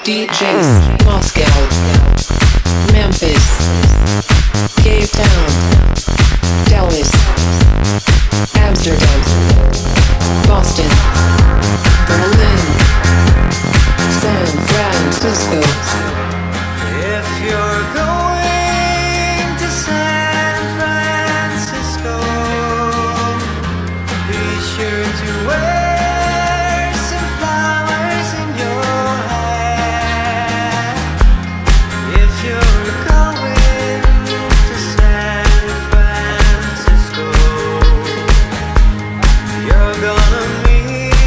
DJs, Moscow, Memphis, Cape Town, Dallas, Amsterdam, Boston, Berlin, San Francisco. If you're going to San Francisco, be sure to wear some flowers in your hair. If you're going to San Francisco, you're gonna meet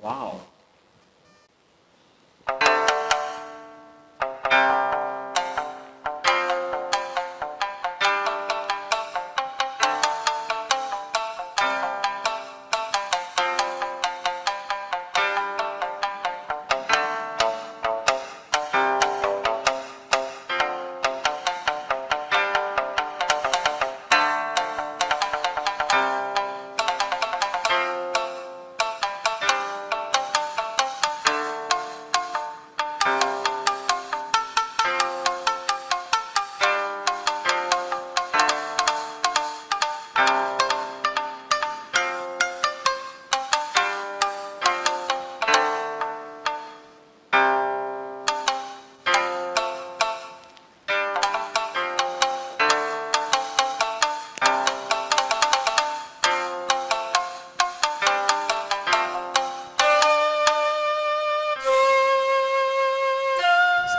Wow.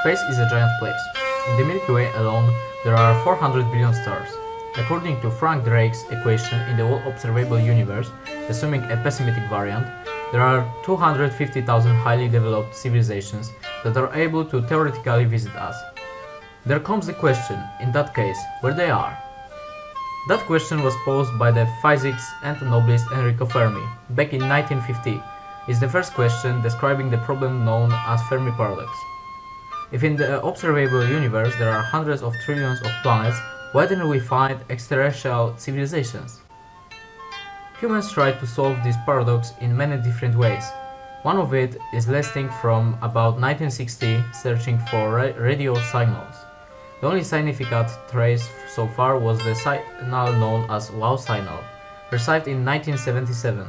Space is a giant place. In the Milky Way alone, there are 400 billion stars. According to Frank Drake's equation in the whole observable universe, assuming a pessimistic variant, there are 250,000 highly developed civilizations that are able to theoretically visit us. There comes the question, in that case, where they are. That question was posed by the physicist and novelist Enrico Fermi back in 1950. It's the first question describing the problem known as Fermi paradox. If in the observable universe there are hundreds of trillions of planets, why didn't we find extraterrestrial civilizations? Humans tried to solve this paradox in many different ways. One of it is lasting from about 1960, searching for radio signals. The only significant trace so far was the signal known as wow signal, received in 1977.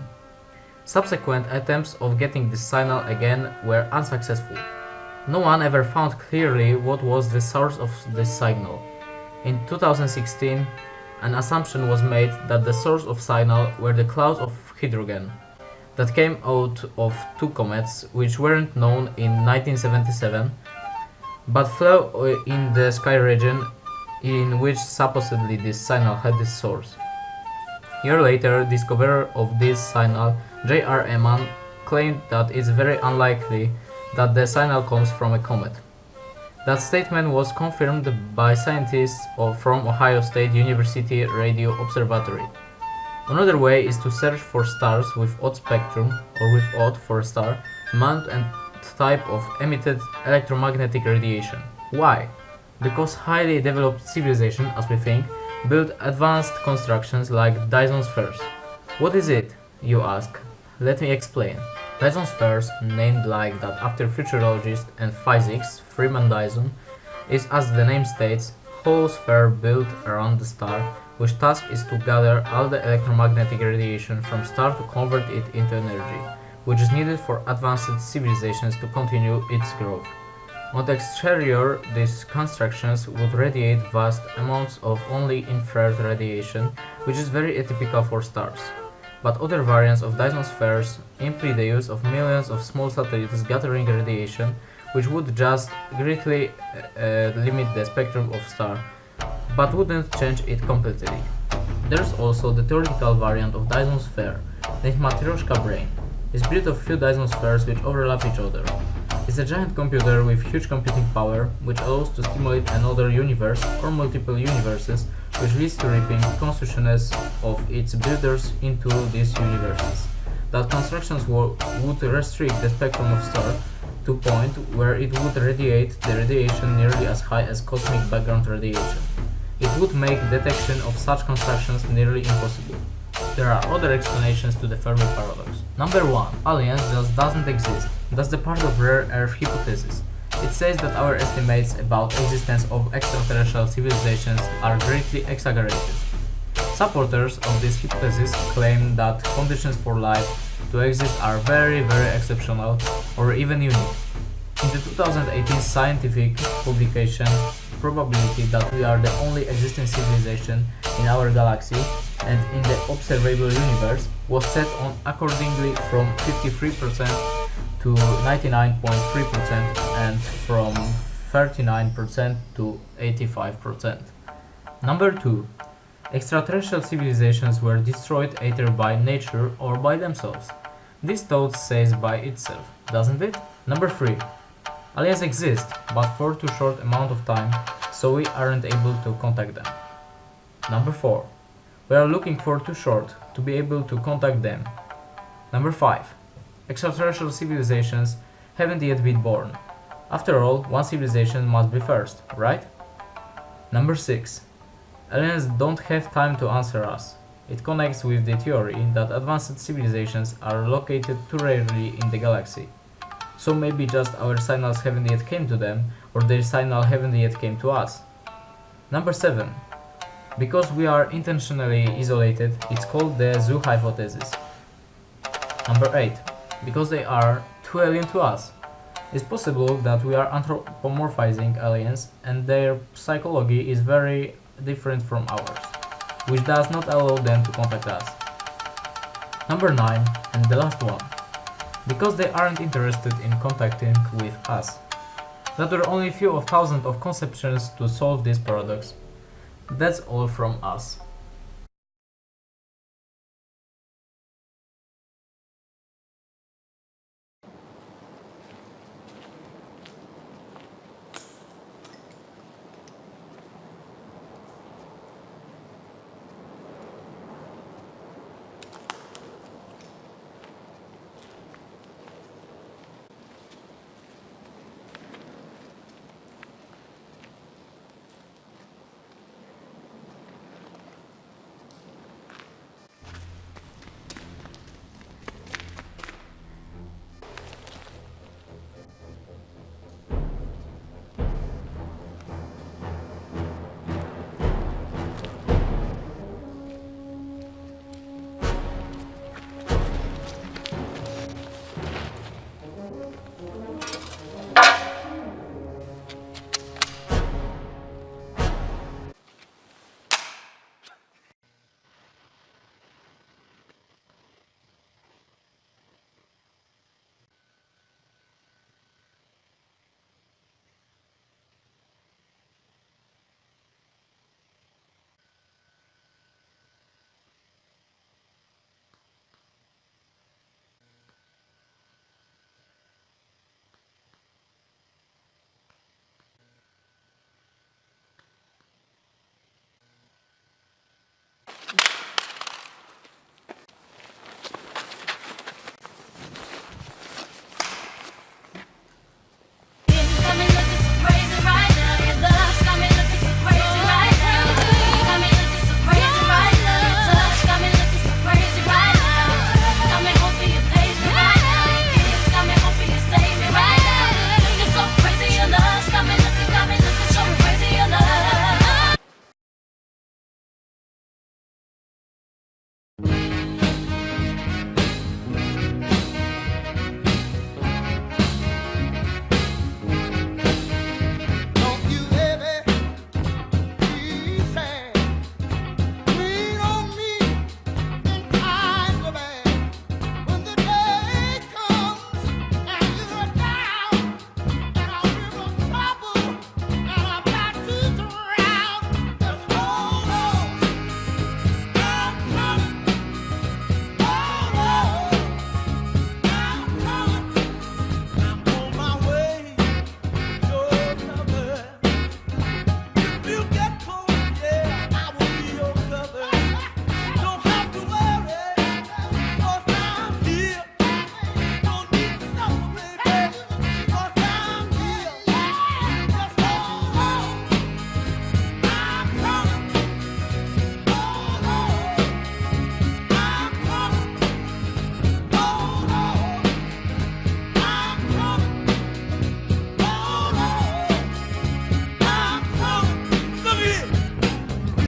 Subsequent attempts of getting this signal again were unsuccessful. No one ever found clearly what was the source of this signal. In 2016, an assumption was made that the source of signal were the clouds of hydrogen that came out of two comets which weren't known in 1977 but flew in the sky region in which supposedly this signal had its source. A year later, discoverer of this signal, J.R. Eman, claimed that it's very unlikely that the signal comes from a comet. That statement was confirmed by scientists from Ohio State University Radio Observatory. Another way is to search for stars with odd spectrum, or with odd for a star, amount and type of emitted electromagnetic radiation. Why? Because highly developed civilization, as we think, built advanced constructions like Dyson spheres. What is it, you ask? Let me explain. Dyson spheres, named like that after futurologist and physicist Freeman Dyson, is, as the name states, whole sphere built around the star, which task is to gather all the electromagnetic radiation from star to convert it into energy, which is needed for advanced civilizations to continue its growth. On the exterior, these constructions would radiate vast amounts of only infrared radiation, which is very atypical for stars. But other variants of Dyson spheres imply the use of millions of small satellites gathering radiation, which would just greatly limit the spectrum of star, but wouldn't change it completely. There's also the theoretical variant of Dyson sphere, named Matryoshka brain. It's built of few Dyson spheres which overlap each other. It's a giant computer with huge computing power, which allows to stimulate another universe or multiple universes, which leads to reaping consciousness of its builders into these universes. That constructions would restrict the spectrum of star to a point where it would radiate the radiation nearly as high as cosmic background radiation. It would make detection of such constructions nearly impossible. There are other explanations to the Fermi paradox. Number 1. Aliens just doesn't exist. That's the part of rare Earth hypothesis. It says that our estimates about existence of extraterrestrial civilizations are greatly exaggerated. Supporters of this hypothesis claim that conditions for life to exist are very exceptional or even unique. In the 2018 scientific publication Probability that we are the only existing civilization in our galaxy and in the observable universe was set on accordingly from 53% to 99.3% and from 39% to 85%. Number 2. Extraterrestrial civilizations were destroyed either by nature or by themselves. This thought says by itself, doesn't it? Number 3. Aliens exist, but for too short amount of time, so we aren't able to contact them. Number 4. We are looking for too short to be able to contact them. Number 5. Extraterrestrial civilizations haven't yet been born. After all, one civilization must be first, right? Number 6. Aliens don't have time to answer us. It connects with the theory that advanced civilizations are located too rarely in the galaxy. So maybe just our signals haven't yet came to them, or their signal haven't yet came to us. Number 7. Because we are intentionally isolated, it's called the zoo hypothesis. Number 8. Because they are too alien to us. It's possible that we are anthropomorphizing aliens and their psychology is very different from ours, which does not allow them to contact us. Number 9, and the last one. Because they aren't interested in contacting with us. That were only few of thousands of conceptions to solve this paradox. That's all from us.